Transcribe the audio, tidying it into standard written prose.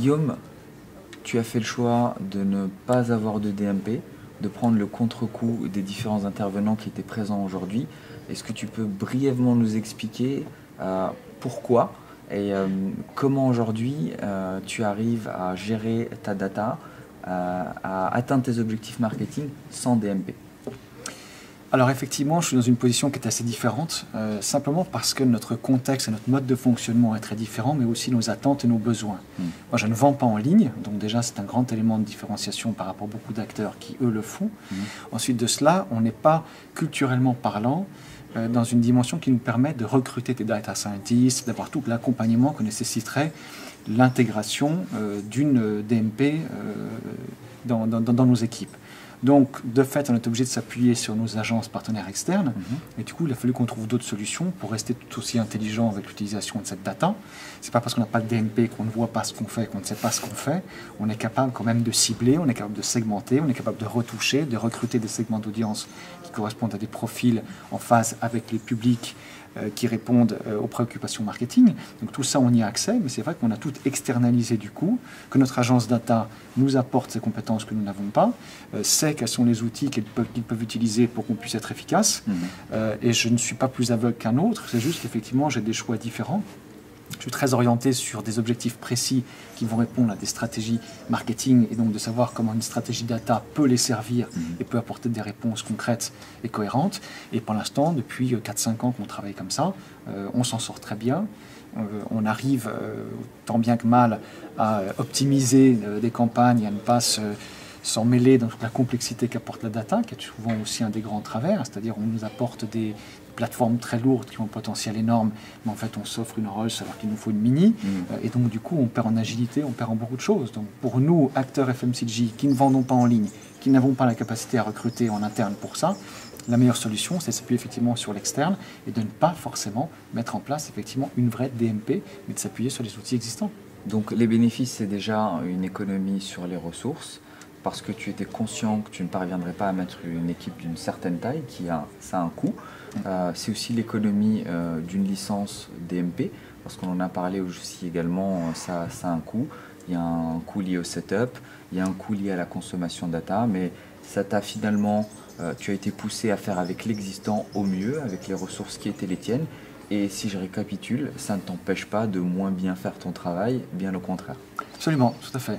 Guillaume, tu as fait le choix de ne pas avoir de DMP, de prendre le contre-coup des différents intervenants qui étaient présents aujourd'hui. Est-ce que tu peux brièvement nous expliquer pourquoi et comment aujourd'hui tu arrives à gérer ta data, à atteindre tes objectifs marketing sans DMP? Alors effectivement, je suis dans une position qui est assez différente, simplement parce que notre contexte et notre mode de fonctionnement est très différent, mais aussi nos attentes et nos besoins. Moi, je ne vends pas en ligne, donc déjà c'est un grand élément de différenciation par rapport à beaucoup d'acteurs qui, eux, le font. Ensuite de cela, on n'est pas culturellement parlant dans une dimension qui nous permet de recruter des data scientists, d'avoir tout l'accompagnement que nécessiterait l'intégration d'une DMP dans nos équipes. Donc, de fait, on est obligé de s'appuyer sur nos agences partenaires externes. Et du coup, il a fallu qu'on trouve d'autres solutions pour rester tout aussi intelligent avec l'utilisation de cette data. C'est pas parce qu'on n'a pas de DMP qu'on ne voit pas ce qu'on fait, qu'on ne sait pas ce qu'on fait. On est capable quand même de cibler, on est capable de segmenter, on est capable de retoucher, de recruter des segments d'audience qui correspondent à des profils en phase avec les publics qui répondent aux préoccupations marketing. Donc tout ça, on y a accès, mais c'est vrai qu'on a tout externalisé du coup, que notre agence data nous apporte ces compétences que nous n'avons pas, sait quels sont les outils qu'ils peuvent utiliser pour qu'on puisse être efficace, et je ne suis pas plus aveugle qu'un autre, c'est juste qu'effectivement j'ai des choix différents. Je suis très orienté sur des objectifs précis qui vont répondre à des stratégies marketing et donc de savoir comment une stratégie data peut les servir et peut apporter des réponses concrètes et cohérentes. Et pour l'instant, depuis 4-5 ans qu'on travaille comme ça, on s'en sort très bien. On arrive tant bien que mal à optimiser des campagnes, à ne pas s'en mêler dans toute la complexité qu'apporte la data, qui est souvent aussi un des grands travers, c'est-à-dire on nous apporte des plateformes très lourdes qui ont un potentiel énorme, mais en fait on s'offre une Rolls alors qu'il nous faut une Mini, et donc du coup on perd en agilité, on perd en beaucoup de choses. Donc pour nous, acteurs FMCG, qui ne vendons pas en ligne, qui n'avons pas la capacité à recruter en interne pour ça, la meilleure solution, c'est de s'appuyer effectivement sur l'externe et de ne pas forcément mettre en place effectivement une vraie DMP, mais de s'appuyer sur les outils existants. Donc les bénéfices, c'est déjà une économie sur les ressources, parce que tu étais conscient que tu ne parviendrais pas à mettre une équipe d'une certaine taille, ça a un coût. C'est aussi l'économie d'une licence DMP, parce qu'on en a parlé aussi également, ça a un coût. Il y a un coût lié au setup, il y a un coût lié à la consommation data, mais ça t'a finalement, tu as été poussé à faire avec l'existant au mieux, avec les ressources qui étaient les tiennes. Et si je récapitule, ça ne t'empêche pas de moins bien faire ton travail, bien au contraire. Absolument, tout à fait.